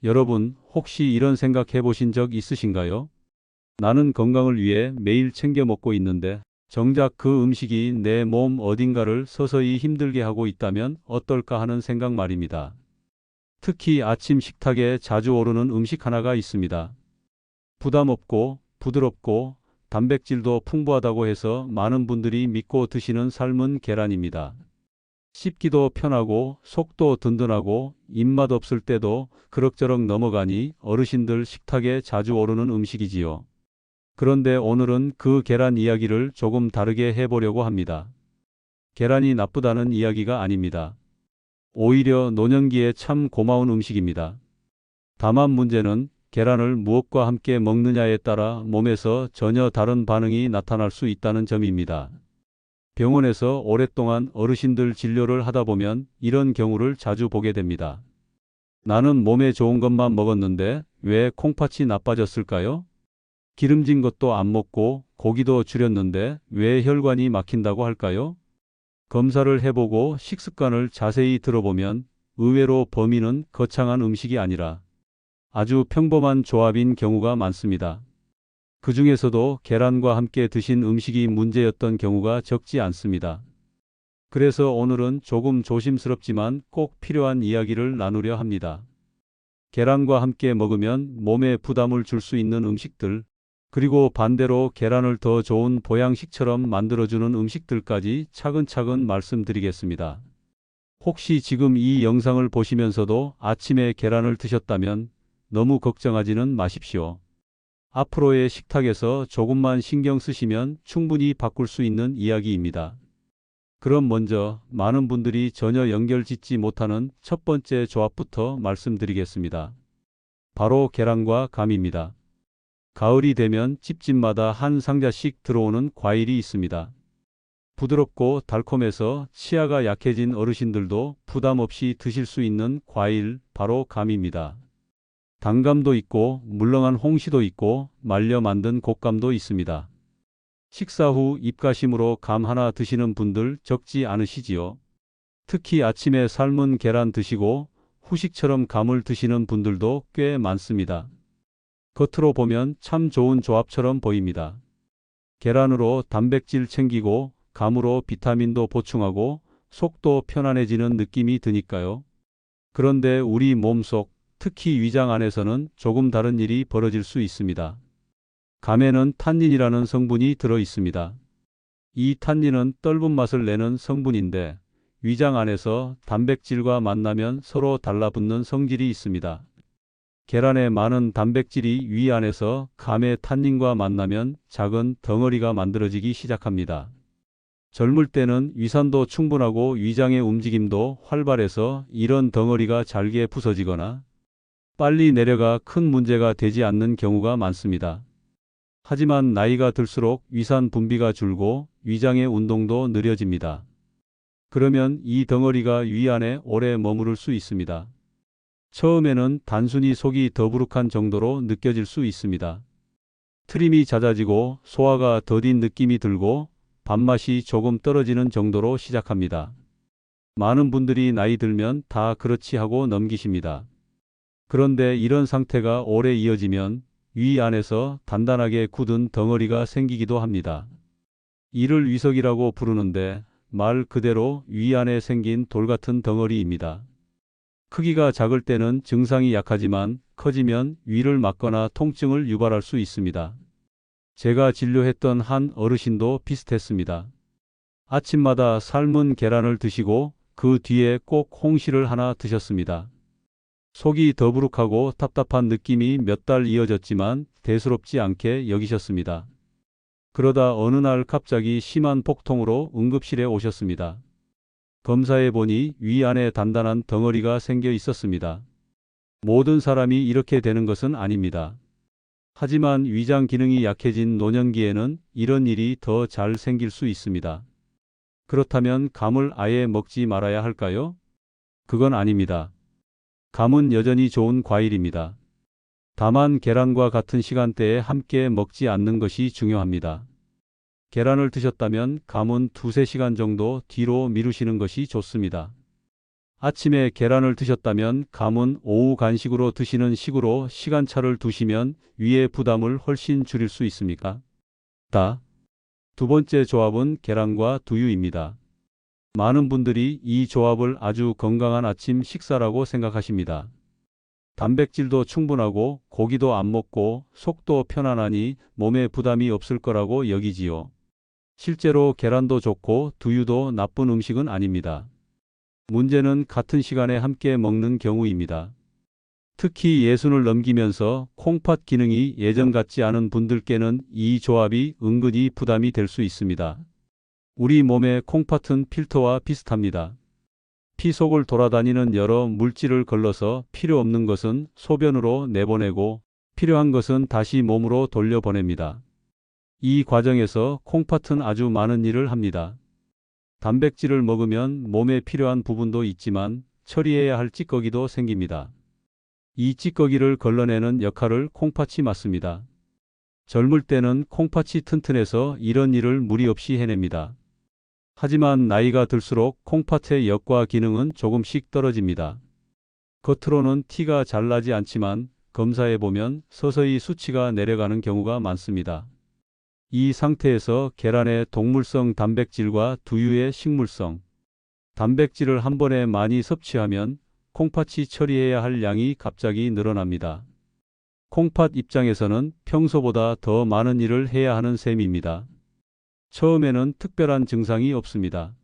여러분, 혹시 이런 생각 해보신 적 있으신가요? 나는 건강을 위해 매일 챙겨 먹고 있는데, 정작 그 음식이 내 몸 어딘가를 서서히 힘들게 하고 있다면 어떨까 하는 생각 말입니다. 특히 아침 식탁에 자주 오르는 음식 하나가 있습니다. 부담 없고 부드럽고 단백질도 풍부하다고 해서 많은 분들이 믿고 드시는 삶은 계란입니다. 씹기도 편하고 속도 든든하고 입맛 없을 때도 그럭저럭 넘어가니 어르신들 식탁에 자주 오르는 음식이지요. 그런데 오늘은 그 계란 이야기를 조금 다르게 해보려고 합니다. 계란이 나쁘다는 이야기가 아닙니다. 오히려 노년기에 참 고마운 음식입니다. 다만 문제는 계란을 무엇과 함께 먹느냐에 따라 몸에서 전혀 다른 반응이 나타날 수 있다는 점입니다. 병원에서 오랫동안 어르신들 진료를 하다 보면 이런 경우를 자주 보게 됩니다. 나는 몸에 좋은 것만 먹었는데 왜 콩팥이 나빠졌을까요? 기름진 것도 안 먹고 고기도 줄였는데 왜 혈관이 막힌다고 할까요? 검사를 해보고 식습관을 자세히 들어보면 의외로 범인은 거창한 음식이 아니라 아주 평범한 조합인 경우가 많습니다. 그 중에서도 계란과 함께 드신 음식이 문제였던 경우가 적지 않습니다. 그래서 오늘은 조금 조심스럽지만 꼭 필요한 이야기를 나누려 합니다. 계란과 함께 먹으면 몸에 부담을 줄 수 있는 음식들, 그리고 반대로 계란을 더 좋은 보양식처럼 만들어주는 음식들까지 차근차근 말씀드리겠습니다. 혹시 지금 이 영상을 보시면서도 아침에 계란을 드셨다면 너무 걱정하지는 마십시오. 앞으로의 식탁에서 조금만 신경 쓰시면 충분히 바꿀 수 있는 이야기입니다. 그럼 먼저 많은 분들이 전혀 연결짓지 못하는 첫 번째 조합부터 말씀드리겠습니다. 바로 계란과 감입니다. 가을이 되면 집집마다 한 상자씩 들어오는 과일이 있습니다. 부드럽고 달콤해서 치아가 약해진 어르신들도 부담 없이 드실 수 있는 과일, 바로 감입니다. 단감도 있고 물렁한 홍시도 있고 말려 만든 곶감도 있습니다. 식사 후 입가심으로 감 하나 드시는 분들 적지 않으시지요? 특히 아침에 삶은 계란 드시고 후식처럼 감을 드시는 분들도 꽤 많습니다. 겉으로 보면 참 좋은 조합처럼 보입니다. 계란으로 단백질 챙기고 감으로 비타민도 보충하고 속도 편안해지는 느낌이 드니까요. 그런데 우리 몸속, 특히 위장 안에서는 조금 다른 일이 벌어질 수 있습니다. 감에는 탄닌이라는 성분이 들어 있습니다. 이 탄닌은 떫은 맛을 내는 성분인데 위장 안에서 단백질과 만나면 서로 달라붙는 성질이 있습니다. 계란에 많은 단백질이 위 안에서 감의 탄닌과 만나면 작은 덩어리가 만들어지기 시작합니다. 젊을 때는 위산도 충분하고 위장의 움직임도 활발해서 이런 덩어리가 잘게 부서지거나 빨리 내려가 큰 문제가 되지 않는 경우가 많습니다. 하지만 나이가 들수록 위산 분비가 줄고 위장의 운동도 느려집니다. 그러면 이 덩어리가 위 안에 오래 머무를 수 있습니다. 처음에는 단순히 속이 더부룩한 정도로 느껴질 수 있습니다. 트림이 잦아지고 소화가 더딘 느낌이 들고 밥맛이 조금 떨어지는 정도로 시작합니다. 많은 분들이 나이 들면 다 그렇지 하고 넘기십니다. 그런데 이런 상태가 오래 이어지면 위 안에서 단단하게 굳은 덩어리가 생기기도 합니다. 이를 위석이라고 부르는데 말 그대로 위 안에 생긴 돌 같은 덩어리입니다. 크기가 작을 때는 증상이 약하지만 커지면 위를 막거나 통증을 유발할 수 있습니다. 제가 진료했던 한 어르신도 비슷했습니다. 아침마다 삶은 계란을 드시고 그 뒤에 꼭 홍시를 하나 드셨습니다. 속이 더부룩하고 답답한 느낌이 몇 달 이어졌지만 대수롭지 않게 여기셨습니다. 그러다 어느 날 갑자기 심한 복통으로 응급실에 오셨습니다. 검사해 보니 위 안에 단단한 덩어리가 생겨 있었습니다. 모든 사람이 이렇게 되는 것은 아닙니다. 하지만 위장 기능이 약해진 노년기에는 이런 일이 더 잘 생길 수 있습니다. 그렇다면 감을 아예 먹지 말아야 할까요? 그건 아닙니다. 감은 여전히 좋은 과일입니다. 다만 계란과 같은 시간대에 함께 먹지 않는 것이 중요합니다. 계란을 드셨다면 감은 2~3시간 정도 뒤로 미루시는 것이 좋습니다. 아침에 계란을 드셨다면 감은 오후 간식으로 드시는 식으로 시간차를 두시면 위의 부담을 훨씬 줄일 수 있습니다. 두 번째 조합은 계란과 두유입니다. 많은 분들이 이 조합을 아주 건강한 아침 식사라고 생각하십니다. 단백질도 충분하고 고기도 안 먹고 속도 편안하니 몸에 부담이 없을 거라고 여기지요. 실제로 계란도 좋고 두유도 나쁜 음식은 아닙니다. 문제는 같은 시간에 함께 먹는 경우입니다. 특히 예순을 넘기면서 콩팥 기능이 예전 같지 않은 분들께는 이 조합이 은근히 부담이 될 수 있습니다. 우리 몸의 콩팥은 필터와 비슷합니다. 피 속을 돌아다니는 여러 물질을 걸러서 필요 없는 것은 소변으로 내보내고 필요한 것은 다시 몸으로 돌려보냅니다. 이 과정에서 콩팥은 아주 많은 일을 합니다. 단백질을 먹으면 몸에 필요한 부분도 있지만 처리해야 할 찌꺼기도 생깁니다. 이 찌꺼기를 걸러내는 역할을 콩팥이 맡습니다. 젊을 때는 콩팥이 튼튼해서 이런 일을 무리 없이 해냅니다. 하지만 나이가 들수록 콩팥의 역과 기능은 조금씩 떨어집니다. 겉으로는 티가 잘 나지 않지만 검사해보면 서서히 수치가 내려가는 경우가 많습니다. 이 상태에서 계란의 동물성 단백질과 두유의 식물성 단백질을 한 번에 많이 섭취하면 콩팥이 처리해야 할 양이 갑자기 늘어납니다. 콩팥 입장에서는 평소보다 더 많은 일을 해야 하는 셈입니다. 처음에는 특별한 증상이 없습니다.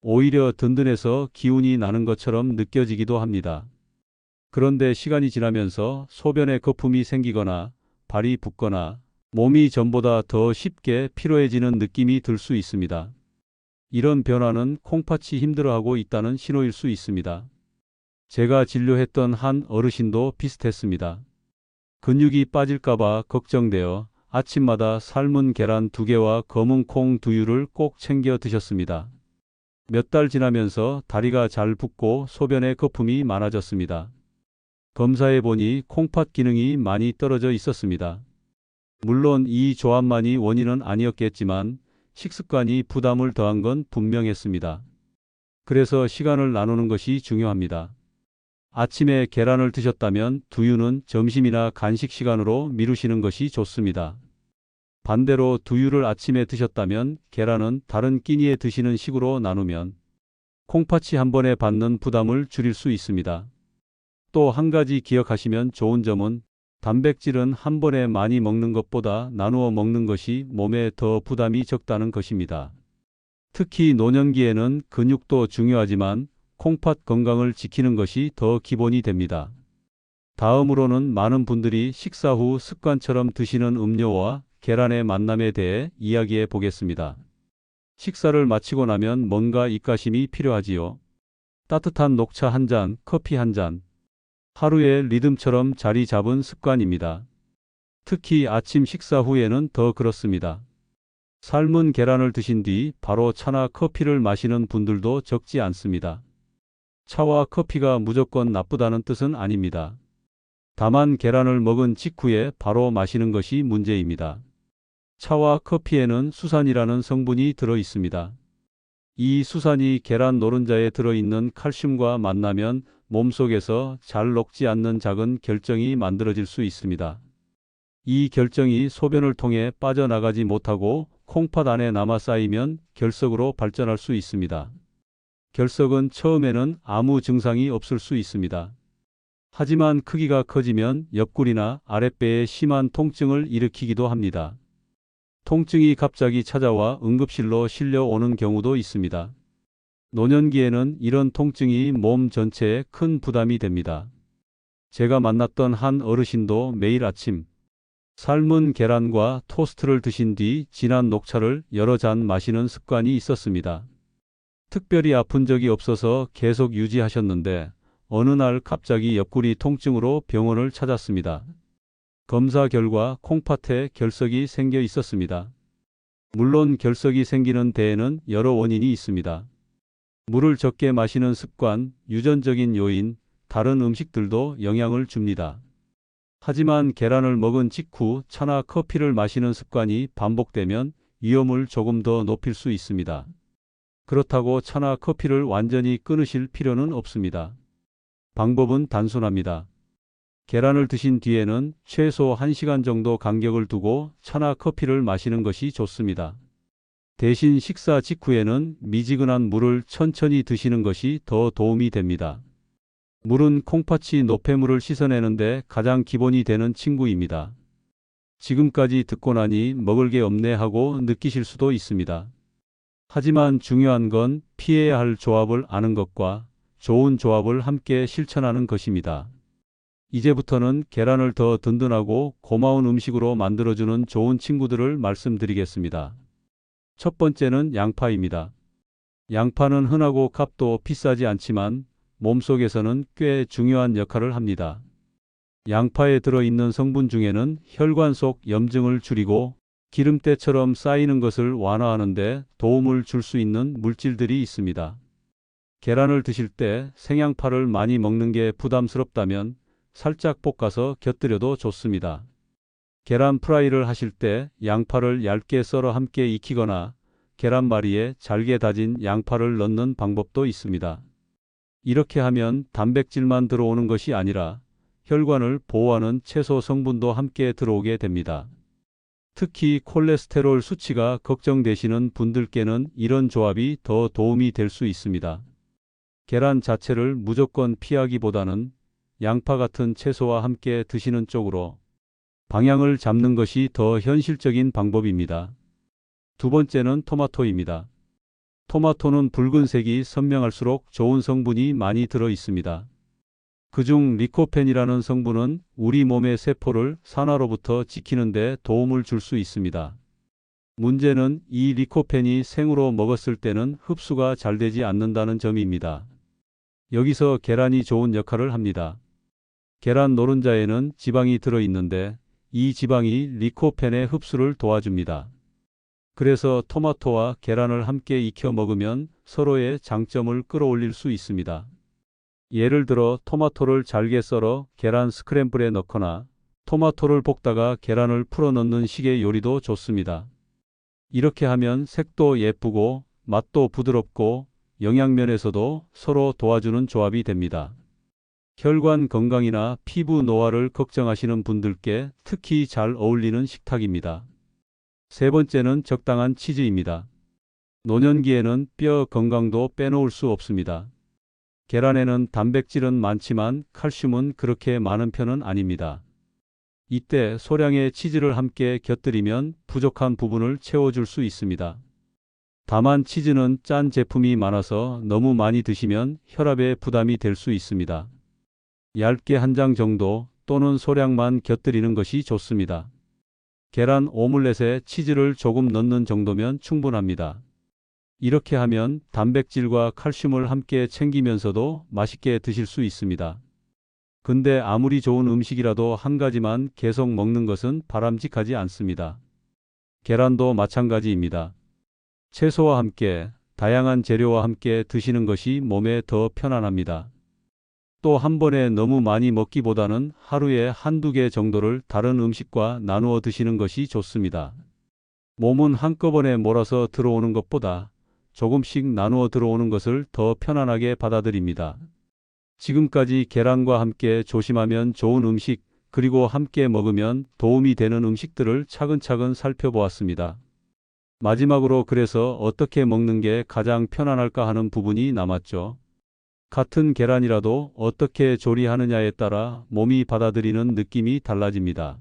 오히려 든든해서 기운이 나는 것처럼 느껴지기도 합니다. 그런데 시간이 지나면서 소변에 거품이 생기거나 발이 붓거나 몸이 전보다 더 쉽게 피로해지는 느낌이 들 수 있습니다. 이런 변화는 콩팥이 힘들어하고 있다는 신호일 수 있습니다. 제가 진료했던 한 어르신도 비슷했습니다. 근육이 빠질까봐 걱정되어 아침마다 삶은 계란 2개와 검은 콩 두유를 꼭 챙겨 드셨습니다. 몇 달 지나면서 다리가 잘 붓고 소변에 거품이 많아졌습니다. 검사해보니 콩팥 기능이 많이 떨어져 있었습니다. 물론 이 조합만이 원인은 아니었겠지만 식습관이 부담을 더한 건 분명했습니다. 그래서 시간을 나누는 것이 중요합니다. 아침에 계란을 드셨다면 두유는 점심이나 간식 시간으로 미루시는 것이 좋습니다. 반대로 두유를 아침에 드셨다면 계란은 다른 끼니에 드시는 식으로 나누면 콩팥이 한 번에 받는 부담을 줄일 수 있습니다. 또 한 가지 기억하시면 좋은 점은 단백질은 한 번에 많이 먹는 것보다 나누어 먹는 것이 몸에 더 부담이 적다는 것입니다. 특히 노년기에는 근육도 중요하지만 콩팥 건강을 지키는 것이 더 기본이 됩니다. 다음으로는 많은 분들이 식사 후 습관처럼 드시는 음료와 계란의 만남에 대해 이야기해 보겠습니다. 식사를 마치고 나면 뭔가 입가심이 필요하지요. 따뜻한 녹차 한 잔, 커피 한 잔. 하루의 리듬처럼 자리 잡은 습관입니다. 특히 아침 식사 후에는 더 그렇습니다. 삶은 계란을 드신 뒤 바로 차나 커피를 마시는 분들도 적지 않습니다. 차와 커피가 무조건 나쁘다는 뜻은 아닙니다. 다만 계란을 먹은 직후에 바로 마시는 것이 문제입니다. 차와 커피에는 수산이라는 성분이 들어 있습니다. 이 수산이 계란 노른자에 들어있는 칼슘과 만나면 몸속에서 잘 녹지 않는 작은 결정이 만들어질 수 있습니다. 이 결정이 소변을 통해 빠져나가지 못하고 콩팥 안에 남아 쌓이면 결석으로 발전할 수 있습니다. 결석은 처음에는 아무 증상이 없을 수 있습니다. 하지만 크기가 커지면 옆구리나 아랫배에 심한 통증을 일으키기도 합니다. 통증이 갑자기 찾아와 응급실로 실려오는 경우도 있습니다. 노년기에는 이런 통증이 몸 전체에 큰 부담이 됩니다. 제가 만났던 한 어르신도 매일 아침 삶은 계란과 토스트를 드신 뒤 진한 녹차를 여러 잔 마시는 습관이 있었습니다. 특별히 아픈 적이 없어서 계속 유지하셨는데 어느 날 갑자기 옆구리 통증으로 병원을 찾았습니다. 검사 결과 콩팥에 결석이 생겨 있었습니다. 물론 결석이 생기는 데에는 여러 원인이 있습니다. 물을 적게 마시는 습관, 유전적인 요인, 다른 음식들도 영향을 줍니다. 하지만 계란을 먹은 직후 차나 커피를 마시는 습관이 반복되면 위험을 조금 더 높일 수 있습니다. 그렇다고 차나 커피를 완전히 끊으실 필요는 없습니다. 방법은 단순합니다. 계란을 드신 뒤에는 최소 1시간 정도 간격을 두고 차나 커피를 마시는 것이 좋습니다. 대신 식사 직후에는 미지근한 물을 천천히 드시는 것이 더 도움이 됩니다. 물은 콩팥이 노폐물을 씻어내는데 가장 기본이 되는 친구입니다. 지금까지 듣고 나니 먹을 게 없네 하고 느끼실 수도 있습니다. 하지만 중요한 건 피해야 할 조합을 아는 것과 좋은 조합을 함께 실천하는 것입니다. 이제부터는 계란을 더 든든하고 고마운 음식으로 만들어주는 좋은 친구들을 말씀드리겠습니다. 첫 번째는 양파입니다. 양파는 흔하고 값도 비싸지 않지만 몸속에서는 꽤 중요한 역할을 합니다. 양파에 들어있는 성분 중에는 혈관 속 염증을 줄이고 기름때처럼 쌓이는 것을 완화하는 데 도움을 줄 수 있는 물질들이 있습니다. 계란을 드실 때 생양파를 많이 먹는 게 부담스럽다면 살짝 볶아서 곁들여도 좋습니다. 계란 프라이를 하실 때 양파를 얇게 썰어 함께 익히거나 계란말이에 잘게 다진 양파를 넣는 방법도 있습니다. 이렇게 하면 단백질만 들어오는 것이 아니라 혈관을 보호하는 채소 성분도 함께 들어오게 됩니다. 특히 콜레스테롤 수치가 걱정되시는 분들께는 이런 조합이 더 도움이 될 수 있습니다. 계란 자체를 무조건 피하기보다는 양파 같은 채소와 함께 드시는 쪽으로 방향을 잡는 것이 더 현실적인 방법입니다. 두 번째는 토마토입니다. 토마토는 붉은색이 선명할수록 좋은 성분이 많이 들어 있습니다. 그중 리코펜이라는 성분은 우리 몸의 세포를 산화로부터 지키는 데 도움을 줄 수 있습니다. 문제는 이 리코펜이 생으로 먹었을 때는 흡수가 잘 되지 않는다는 점입니다. 여기서 계란이 좋은 역할을 합니다. 계란 노른자에는 지방이 들어 있는데 이 지방이 리코펜의 흡수를 도와줍니다. 그래서 토마토와 계란을 함께 익혀 먹으면 서로의 장점을 끌어올릴 수 있습니다. 예를 들어 토마토를 잘게 썰어 계란 스크램블에 넣거나 토마토를 볶다가 계란을 풀어 넣는 식의 요리도 좋습니다. 이렇게 하면 색도 예쁘고 맛도 부드럽고 영양면에서도 서로 도와주는 조합이 됩니다. 혈관 건강이나 피부 노화를 걱정하시는 분들께 특히 잘 어울리는 식탁입니다. 세 번째는 적당한 치즈입니다. 노년기에는 뼈 건강도 빼놓을 수 없습니다. 계란에는 단백질은 많지만 칼슘은 그렇게 많은 편은 아닙니다. 이때 소량의 치즈를 함께 곁들이면 부족한 부분을 채워줄 수 있습니다. 다만 치즈는 짠 제품이 많아서 너무 많이 드시면 혈압에 부담이 될 수 있습니다. 얇게 한 장 정도 또는 소량만 곁들이는 것이 좋습니다. 계란 오믈렛에 치즈를 조금 넣는 정도면 충분합니다. 이렇게 하면 단백질과 칼슘을 함께 챙기면서도 맛있게 드실 수 있습니다. 근데 아무리 좋은 음식이라도 한 가지만 계속 먹는 것은 바람직하지 않습니다. 계란도 마찬가지입니다. 채소와 함께 다양한 재료와 함께 드시는 것이 몸에 더 편안합니다. 또 한 번에 너무 많이 먹기보다는 하루에 한두 개 정도를 다른 음식과 나누어 드시는 것이 좋습니다. 몸은 한꺼번에 몰아서 들어오는 것보다 조금씩 나누어 들어오는 것을 더 편안하게 받아들입니다. 지금까지 계란과 함께 조심하면 좋은 음식, 그리고 함께 먹으면 도움이 되는 음식들을 차근차근 살펴보았습니다. 마지막으로 그래서 어떻게 먹는 게 가장 편안할까 하는 부분이 남았죠. 같은 계란이라도 어떻게 조리하느냐에 따라 몸이 받아들이는 느낌이 달라집니다.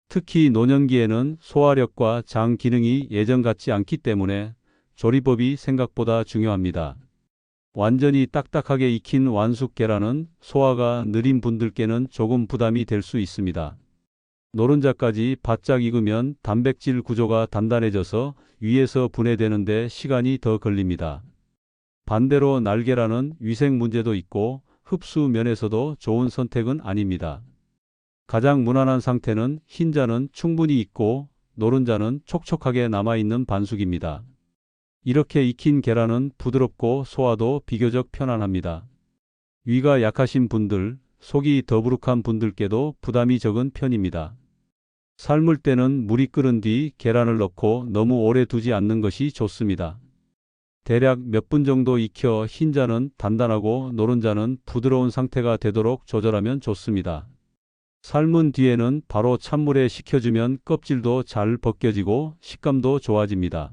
특히 노년기에는 소화력과 장 기능이 예전 같지 않기 때문에 조리법이 생각보다 중요합니다. 완전히 딱딱하게 익힌 완숙 계란은 소화가 느린 분들께는 조금 부담이 될 수 있습니다. 노른자까지 바짝 익으면 단백질 구조가 단단해져서 위에서 분해되는데 시간이 더 걸립니다. 반대로 날계란은 위생 문제도 있고 흡수 면에서도 좋은 선택은 아닙니다. 가장 무난한 상태는 흰자는 충분히 익고 노른자는 촉촉하게 남아있는 반숙입니다. 이렇게 익힌 계란은 부드럽고 소화도 비교적 편안합니다. 위가 약하신 분들, 속이 더부룩한 분들께도 부담이 적은 편입니다. 삶을 때는 물이 끓은 뒤 계란을 넣고 너무 오래 두지 않는 것이 좋습니다. 대략 몇 분 정도 익혀 흰자는 단단하고 노른자는 부드러운 상태가 되도록 조절하면 좋습니다. 삶은 뒤에는 바로 찬물에 식혀주면 껍질도 잘 벗겨지고 식감도 좋아집니다.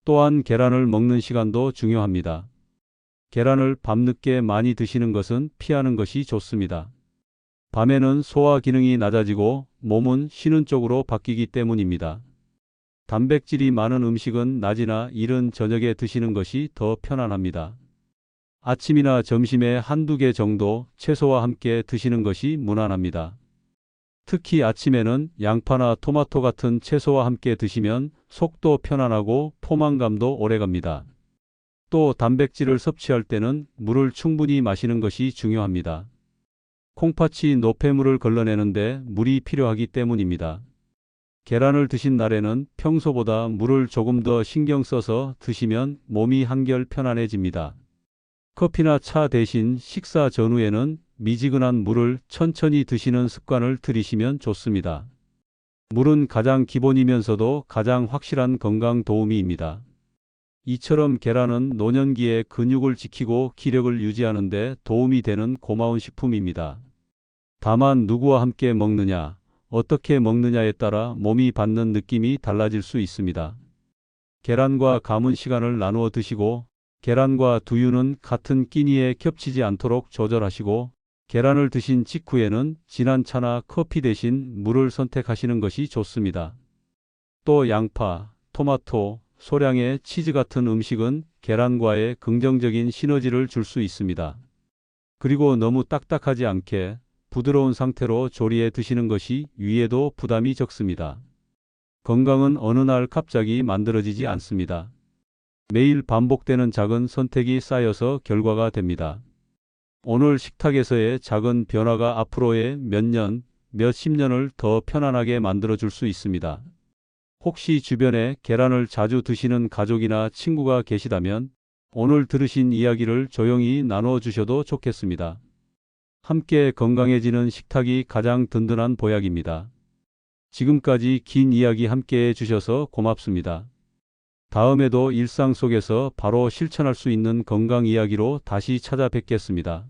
또한 계란을 먹는 시간도 중요합니다. 계란을 밤늦게 많이 드시는 것은 피하는 것이 좋습니다. 밤에는 소화 기능이 낮아지고 몸은 쉬는 쪽으로 바뀌기 때문입니다. 단백질이 많은 음식은 낮이나 이른 저녁에 드시는 것이 더 편안합니다. 아침이나 점심에 한두 개 정도 채소와 함께 드시는 것이 무난합니다. 특히 아침에는 양파나 토마토 같은 채소와 함께 드시면 속도 편안하고 포만감도 오래갑니다. 또 단백질을 섭취할 때는 물을 충분히 마시는 것이 중요합니다. 콩팥이 노폐물을 걸러내는데 물이 필요하기 때문입니다. 계란을 드신 날에는 평소보다 물을 조금 더 신경 써서 드시면 몸이 한결 편안해집니다. 커피나 차 대신 식사 전후에는 미지근한 물을 천천히 드시는 습관을 들이시면 좋습니다. 물은 가장 기본이면서도 가장 확실한 건강 도우미입니다. 이처럼 계란은 노년기에 근육을 지키고 기력을 유지하는 데 도움이 되는 고마운 식품입니다. 다만 누구와 함께 먹느냐, 어떻게 먹느냐에 따라 몸이 받는 느낌이 달라질 수 있습니다. 계란과 감은 시간을 나누어 드시고 계란과 두유는 같은 끼니에 겹치지 않도록 조절하시고 계란을 드신 직후에는 진한 차나 커피 대신 물을 선택하시는 것이 좋습니다. 또 양파, 토마토, 소량의 치즈 같은 음식은 계란과의 긍정적인 시너지를 줄 수 있습니다. 그리고 너무 딱딱하지 않게 부드러운 상태로 조리해 드시는 것이 위에도 부담이 적습니다. 건강은 어느 날 갑자기 만들어지지 않습니다. 매일 반복되는 작은 선택이 쌓여서 결과가 됩니다. 오늘 식탁에서의 작은 변화가 앞으로의 몇 년, 몇십 년을 더 편안하게 만들어 줄 수 있습니다. 혹시 주변에 계란을 자주 드시는 가족이나 친구가 계시다면 오늘 들으신 이야기를 조용히 나누어 주셔도 좋겠습니다. 함께 건강해지는 식탁이 가장 든든한 보약입니다. 지금까지 긴 이야기 함께 해주셔서 고맙습니다. 다음에도 일상 속에서 바로 실천할 수 있는 건강 이야기로 다시 찾아뵙겠습니다.